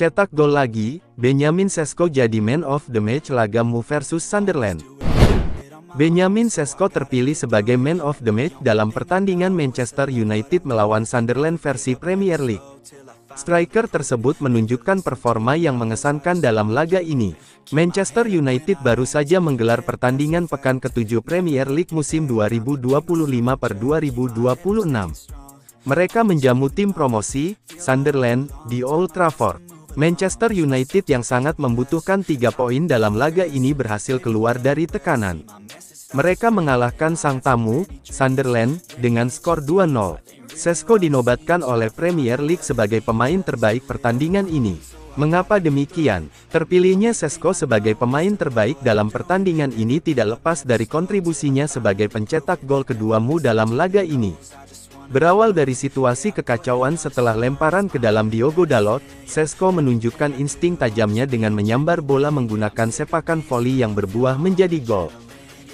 Cetak gol lagi, Benjamin Sesko jadi man of the match laga MU versus Sunderland. Benjamin Sesko terpilih sebagai man of the match dalam pertandingan Manchester United melawan Sunderland versi Premier League. Striker tersebut menunjukkan performa yang mengesankan dalam laga ini. Manchester United baru saja menggelar pertandingan pekan ke-7 Premier League musim 2025/2026. Mereka menjamu tim promosi, Sunderland, di Old Trafford. Manchester United yang sangat membutuhkan 3 poin dalam laga ini berhasil keluar dari tekanan. Mereka mengalahkan sang tamu, Sunderland, dengan skor 2-0. Sesko dinobatkan oleh Premier League sebagai pemain terbaik pertandingan ini. Mengapa demikian? Terpilihnya Sesko sebagai pemain terbaik dalam pertandingan ini tidak lepas dari kontribusinya sebagai pencetak gol kedua MU dalam laga ini. Berawal dari situasi kekacauan setelah lemparan ke dalam Diogo Dalot, Sesko menunjukkan insting tajamnya dengan menyambar bola menggunakan sepakan voli yang berbuah menjadi gol.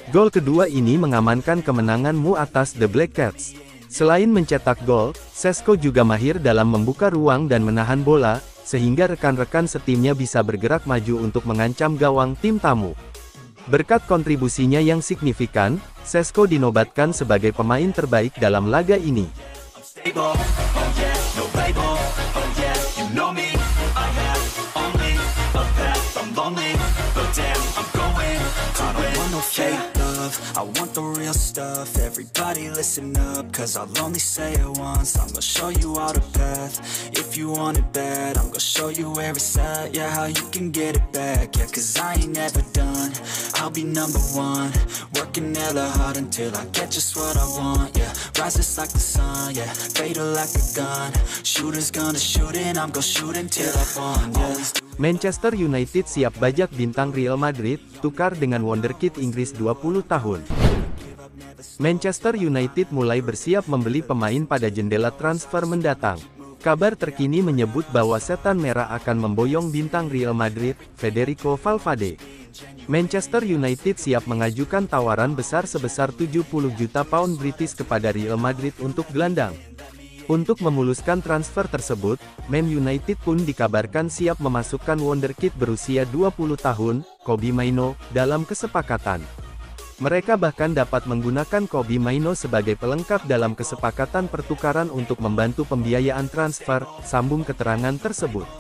Gol kedua ini mengamankan kemenangan MU atas The Black Cats. Selain mencetak gol, Sesko juga mahir dalam membuka ruang dan menahan bola, sehingga rekan-rekan setimnya bisa bergerak maju untuk mengancam gawang tim tamu. Berkat kontribusinya yang signifikan, Sesko dinobatkan sebagai pemain terbaik dalam laga ini. I want the real stuff, everybody listen up, cause I'll only say it once, I'm gonna show you all the path, if you want it bad, I'm gonna show you where it's at, yeah, how you can get it back, yeah, cause I ain't never done, I'll be number one, working hella hard until I get just what I want, yeah, rises like the sun, yeah, fatal like a gun, shooters gonna shoot and I'm gonna shoot until I won, yeah. Manchester United siap bajak bintang Real Madrid, tukar dengan wonderkid Inggris 20 tahun. Manchester United mulai bersiap membeli pemain pada jendela transfer mendatang. Kabar terkini menyebut bahwa setan merah akan memboyong bintang Real Madrid, Federico Valverde. Manchester United siap mengajukan tawaran besar sebesar 70 juta pound British kepada Real Madrid untuk gelandang. Untuk memuluskan transfer tersebut, Man United pun dikabarkan siap memasukkan wonderkid berusia 20 tahun, Kobbie Mainoo, dalam kesepakatan. Mereka bahkan dapat menggunakan Kobbie Mainoo sebagai pelengkap dalam kesepakatan pertukaran untuk membantu pembiayaan transfer, sambung keterangan tersebut.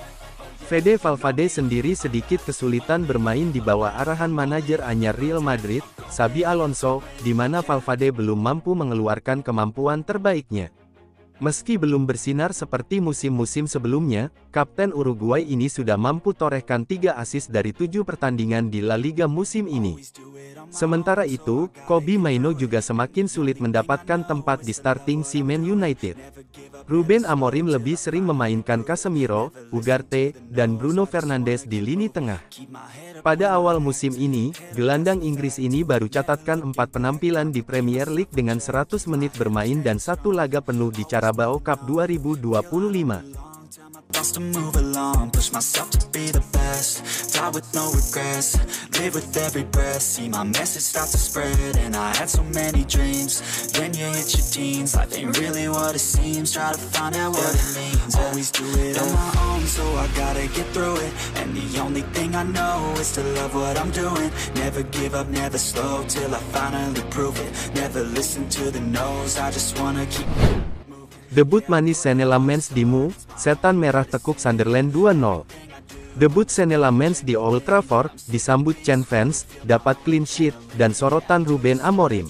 Fede Valverde sendiri sedikit kesulitan bermain di bawah arahan manajer anyar Real Madrid, Xabi Alonso, di mana Valverde belum mampu mengeluarkan kemampuan terbaiknya. Meski belum bersinar seperti musim-musim sebelumnya, kapten Uruguay ini sudah mampu torehkan 3 assist dari 7 pertandingan di La Liga musim ini. Sementara itu, Kobbie Mainoo juga semakin sulit mendapatkan tempat di starting si Man United. Ruben Amorim lebih sering memainkan Casemiro, Ugarte, dan Bruno Fernandes di lini tengah. Pada awal musim ini, gelandang Inggris ini baru catatkan 4 penampilan di Premier League dengan 100 menit bermain dan 1 laga penuh di Carabao Cup 2025. To move along, push myself to be the best, die with no regrets, live with every breath, see my message start to spread, and I had so many dreams, then you hit your teens, life ain't really what it seems, try to find out what it means, always do it on my own, so I gotta get through it, and the only thing I know is to love what I'm doing, never give up, never slow, till I finally prove it, never listen to the no's, I just wanna keep... Debut manis Senne Lammens di MU, setan merah tekuk Sunderland 2-0. Debut Senne Lammens di Old Trafford, disambut Chen fans, dapat clean sheet, dan sorotan Ruben Amorim.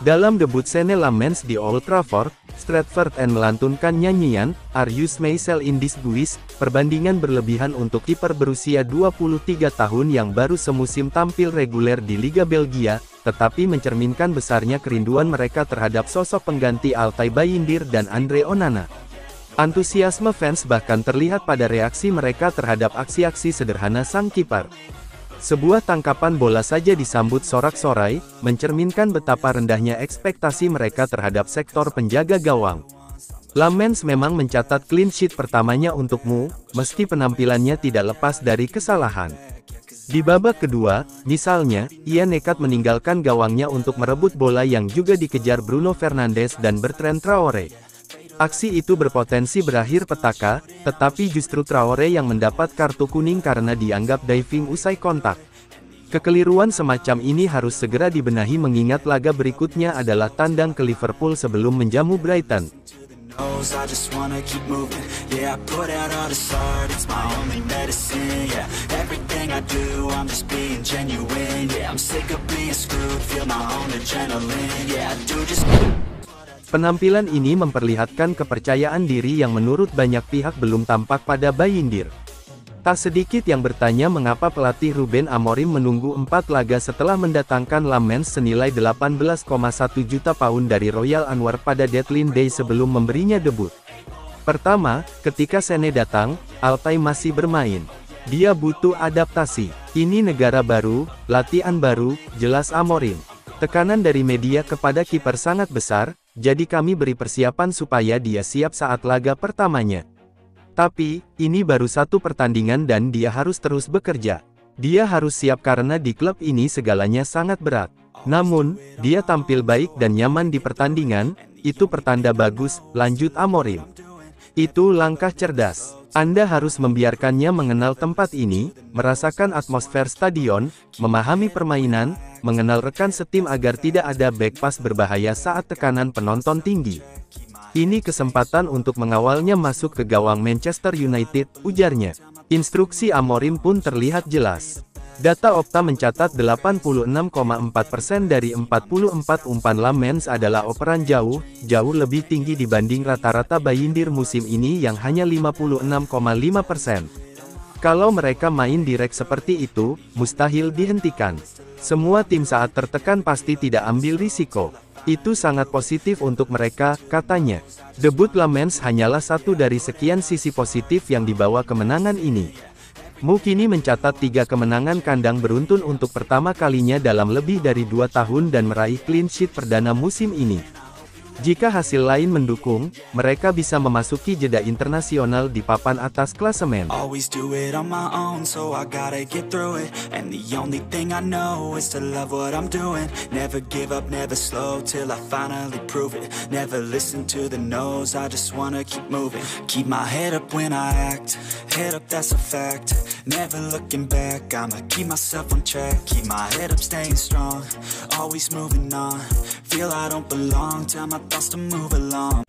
Dalam debut Senne Lammens di Old Trafford, Stratford and melantunkan nyanyian, Are You Smaysel in Disguise, perbandingan berlebihan untuk kiper berusia 23 tahun yang baru semusim tampil reguler di Liga Belgia, tetapi mencerminkan besarnya kerinduan mereka terhadap sosok pengganti Altay Bayindir dan Andre Onana. Antusiasme fans bahkan terlihat pada reaksi mereka terhadap aksi-aksi sederhana sang kiper. Sebuah tangkapan bola saja disambut sorak-sorai, mencerminkan betapa rendahnya ekspektasi mereka terhadap sektor penjaga gawang. Lamens memang mencatat clean sheet pertamanya untukmu, meski penampilannya tidak lepas dari kesalahan. Di babak kedua, misalnya, ia nekat meninggalkan gawangnya untuk merebut bola yang juga dikejar Bruno Fernandes dan Bertrand Traoré. Aksi itu berpotensi berakhir petaka, tetapi justru Traoré yang mendapat kartu kuning karena dianggap diving usai kontak. Kekeliruan semacam ini harus segera dibenahi mengingat laga berikutnya adalah tandang ke Liverpool sebelum menjamu Brighton. I just wanna keep moving. Yeah, I put out all this art, it's my only medicine. Yeah, everything I do, I'm just being genuine. Yeah, I'm sick of being screwed, feel my own adrenaline. Yeah, I do just... Penampilan ini memperlihatkan kepercayaan diri yang menurut banyak pihak belum tampak pada Bayindir. Tak sedikit yang bertanya mengapa pelatih Ruben Amorim menunggu 4 laga setelah mendatangkan Lamens senilai 18,1 juta pound dari Royal Anwar pada deadline day sebelum memberinya debut. Pertama, ketika Sene datang, Altay masih bermain. Dia butuh adaptasi. Ini negara baru, latihan baru, jelas Amorim. Tekanan dari media kepada kiper sangat besar, jadi kami beri persiapan supaya dia siap saat laga pertamanya. Tapi, ini baru satu pertandingan dan dia harus terus bekerja. Dia harus siap karena di klub ini segalanya sangat berat. Namun, dia tampil baik dan nyaman di pertandingan, itu pertanda bagus, lanjut Amorim. Itu langkah cerdas. Anda harus membiarkannya mengenal tempat ini, merasakan atmosfer stadion, memahami permainan, mengenal rekan setim agar tidak ada back pass berbahaya saat tekanan penonton tinggi. Ini kesempatan untuk mengawalnya masuk ke gawang Manchester United, ujarnya. Instruksi Amorim pun terlihat jelas. Data Opta mencatat 86,4% dari 44 umpan Lamens adalah operan jauh lebih tinggi dibanding rata-rata Bayindir musim ini yang hanya 56,5%. Kalau mereka main direct seperti itu, mustahil dihentikan. Semua tim saat tertekan pasti tidak ambil risiko. Itu sangat positif untuk mereka, katanya. Debut Lamens hanyalah satu dari sekian sisi positif yang dibawa kemenangan ini. Mu kini mencatat 3 kemenangan kandang beruntun untuk pertama kalinya dalam lebih dari 2 tahun dan meraih clean sheet perdana musim ini. Jika hasil lain mendukung, mereka bisa memasuki jeda internasional di papan atas klasemen. Always do it on my own, so I gotta get through it. And the only thing I know is to love what I'm doing. Never give up, never slow, till I finally prove it. Never listen to the no's, I just wanna keep moving. Keep my head up when I act, head up that's a fact. Never looking back, I'ma keep myself on track. Keep my head up, staying strong, always moving on. Feel I don't belong, tell my thoughts to move along.